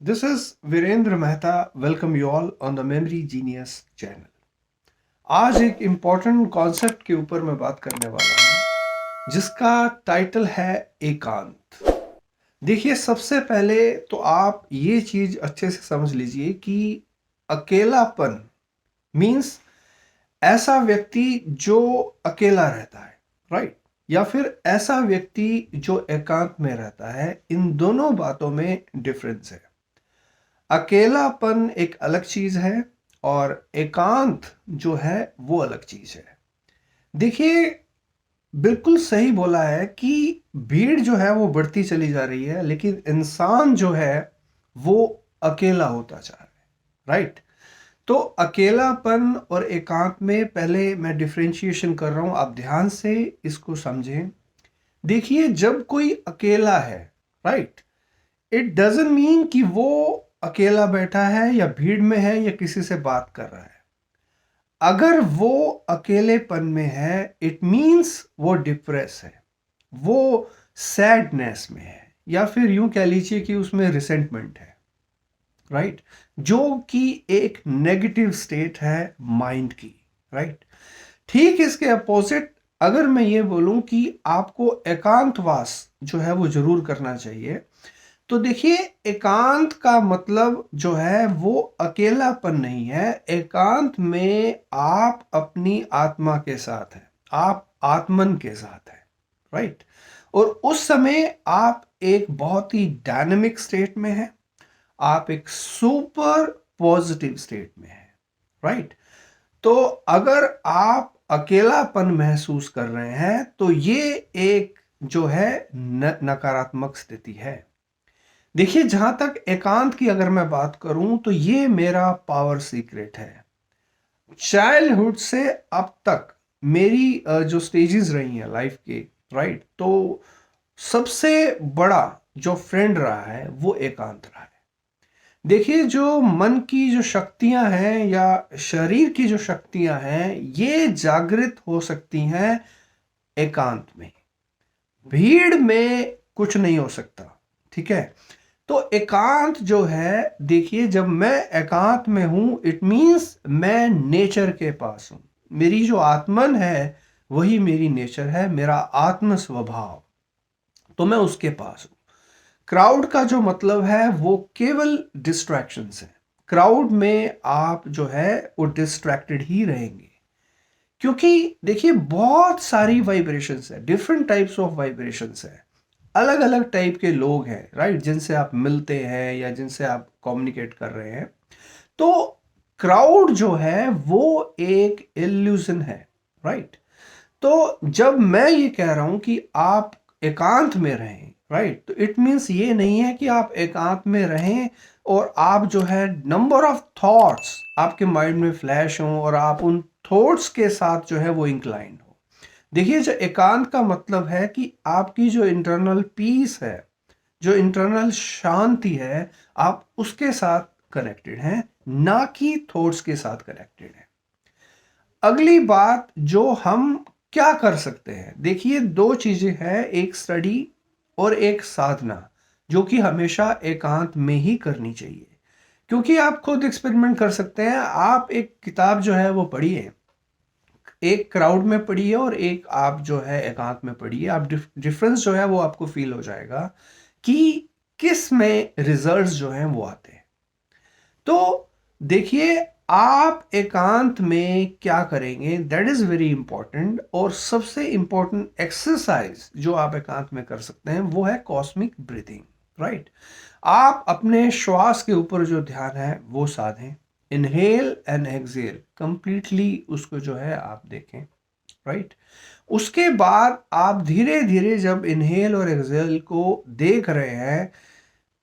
This is Virendra Mehta. Welcome you all on the Memory Genius channel. आज एक important concept के ऊपर मैं बात करने वाला हूँ जिसका टाइटल है एकांत। देखिए, सबसे पहले तो आप ये चीज अच्छे से समझ लीजिए कि अकेलापन मीन्स ऐसा व्यक्ति जो अकेला रहता है, राइट, या फिर ऐसा व्यक्ति जो एकांत में रहता है। इन दोनों बातों में डिफरेंस है। अकेलापन एक अलग चीज है और एकांत जो है वो अलग चीज है। देखिए, बिल्कुल सही बोला है कि भीड़ जो है वो बढ़ती चली जा रही है, लेकिन इंसान जो है वो अकेला होता जा रहा है, राइट। तो अकेलापन और एकांत में पहले मैं डिफरेंशिएशन कर रहा हूं, आप ध्यान से इसको समझें। देखिए, जब कोई अकेला है, राइट, इट डजंट मीन कि वो अकेला बैठा है या भीड़ में है या किसी से बात कर रहा है। अगर वो अकेलेपन में है, इट मीन्स वो डिप्रेस है, वो सैडनेस में है, या फिर यूं कह लीजिए कि उसमें रिसेंटमेंट है, राइट, जो कि एक नेगेटिव स्टेट है माइंड की, राइट। ठीक इसके अपोजिट अगर मैं ये बोलूं कि आपको एकांतवास जो है वो जरूर करना चाहिए, तो देखिए, एकांत का मतलब जो है वो अकेलापन नहीं है। एकांत में आप अपनी आत्मा के साथ हैं, आप आत्मन के साथ हैं, राइट। और उस समय आप एक बहुत ही डायनेमिक स्टेट में हैं, आप एक सुपर पॉजिटिव स्टेट में हैं, राइट। तो अगर आप अकेलापन महसूस कर रहे हैं तो ये एक जो है नकारात्मक स्थिति है। देखिए, जहां तक एकांत की अगर मैं बात करूं तो ये मेरा पावर सीक्रेट है। चाइल्डहुड से अब तक मेरी जो स्टेजेस रही हैं लाइफ के, राइट, तो सबसे बड़ा जो फ्रेंड रहा है वो एकांत रहा है। देखिए, जो मन की जो शक्तियां हैं या शरीर की जो शक्तियां हैं, ये जागृत हो सकती हैं एकांत में। भीड़ में कुछ नहीं हो सकता, ठीक है। तो एकांत जो है, देखिए, जब मैं एकांत में हूं, इट मीन्स मैं नेचर के पास हूं। मेरी जो आत्मन है वही मेरी नेचर है, मेरा आत्म स्वभाव, तो मैं उसके पास हूं। क्राउड का जो मतलब है वो केवल डिस्ट्रैक्शंस है। क्राउड में आप जो है वो डिस्ट्रैक्टेड ही रहेंगे, क्योंकि देखिए, बहुत सारी वाइब्रेशंस है, डिफरेंट टाइप्स ऑफ वाइब्रेशंस है, अलग अलग टाइप के लोग हैं, राइट, जिनसे आप मिलते हैं या जिनसे आप कम्युनिकेट कर रहे हैं। तो क्राउड जो है वो एक इल्यूजन है, राइट। तो जब मैं ये कह रहा हूं कि आप एकांत में रहें, राइट, तो इट मीन्स ये नहीं है कि आप एकांत में रहें और आप जो है नंबर ऑफ थॉट्स आपके माइंड में फ्लैश हों और आप उन थॉट्स के साथ जो है वो इंक्लाइंड हो। देखिए, जो एकांत का मतलब है कि आपकी जो इंटरनल पीस है, जो इंटरनल शांति है, आप उसके साथ कनेक्टेड हैं, ना कि थॉट्स के साथ कनेक्टेड हैं। अगली बात जो हम क्या कर सकते हैं, देखिए, दो चीजें हैं, एक स्टडी और एक साधना, जो कि हमेशा एकांत में ही करनी चाहिए। क्योंकि आप खुद एक्सपेरिमेंट कर सकते हैं। आप एक किताब जो है वो पढ़िए, एक क्राउड में पढ़िए और एक आप जो है एकांत में पढ़िए। आप डिफरेंस जो है वो आपको फील हो जाएगा कि किस में रिजल्ट्स जो हैं वो आते हैं। तो देखिए, आप एकांत में क्या करेंगे, दैट इज वेरी इंपॉर्टेंट। और सबसे इंपॉर्टेंट एक्सरसाइज जो आप एकांत में कर सकते हैं वो है कॉस्मिक ब्रीथिंग, राइट। आप अपने श्वास के ऊपर जो ध्यान है वो साधें, इनहेल एंड एक्सहेल कंप्लीटली उसको जो है आप देखें, राइट। उसके बाद आप धीरे धीरे जब इनहेल और एक्सहेल को देख रहे हैं,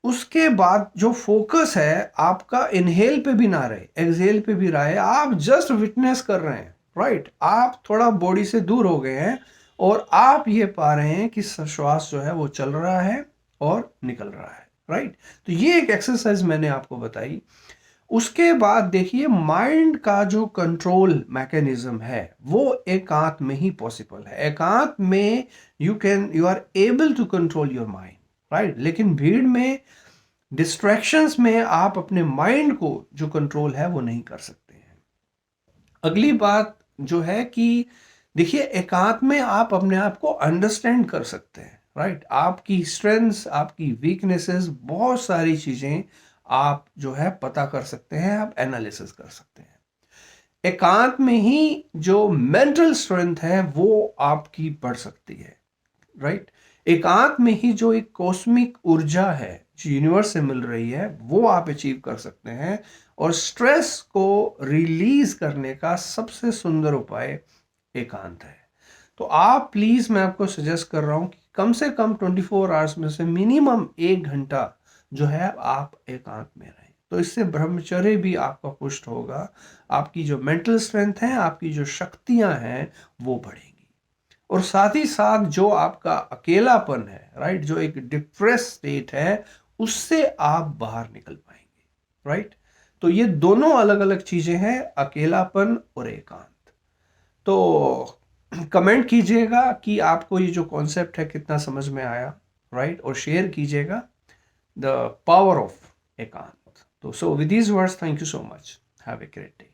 उसके बाद जो फोकस है आपका इनहेल पे भी ना रहे, एक्सहेल पे भी रहे, आप जस्ट विटनेस कर रहे हैं, राइट। आप थोड़ा बॉडी से दूर हो गए हैं और आप ये पा रहे हैं कि श्वास जो है वो चल रहा है और निकल रहा है, राइट। तो ये एक एक्सरसाइज मैंने आपको बताई। उसके बाद देखिए, माइंड का जो कंट्रोल मैकेनिज्म है वो एकांत में ही पॉसिबल है। एकांत में you are able to control your mind, right. लेकिन भीड़ में डिस्ट्रैक्शंस में आप अपने माइंड को जो कंट्रोल है वो नहीं कर सकते हैं। अगली बात जो है कि देखिए, एकांत में आप अपने आप को अंडरस्टैंड कर सकते हैं, राइट। आपकी स्ट्रेंथ्स, आपकी वीकनेसेस, बहुत सारी चीजें आप जो है पता कर सकते हैं, आप एनालिसिस कर सकते हैं। एकांत में ही जो मेंटल स्ट्रेंथ है वो आपकी बढ़ सकती है, राइट। एकांत में ही जो एक कॉस्मिक ऊर्जा है जो यूनिवर्स से मिल रही है वो आप अचीव कर सकते हैं। और स्ट्रेस को रिलीज करने का सबसे सुंदर उपाय एकांत है। तो आप प्लीज, मैं आपको सजेस्ट कर रहा हूं कि कम से कम 24 आवर्स में से मिनिमम 1 घंटा जो है आप एकांत में रहें। तो इससे ब्रह्मचर्य भी आपका पुष्ट होगा, आपकी जो मेंटल स्ट्रेंथ है, आपकी जो शक्तियां हैं वो बढ़ेंगी। और साथ ही साथ जो आपका अकेलापन है, राइट, जो एक डिप्रेस स्टेट है, उससे आप बाहर निकल पाएंगे, राइट। तो ये दोनों अलग अलग चीजें हैं, अकेलापन और एकांत। तो कमेंट कीजिएगा कि आपको ये जो कॉन्सेप्ट है कितना समझ में आया, राइट, और शेयर कीजिएगा द पावर ऑफ एकांत। तो so with these words, thank you so much, have a great day.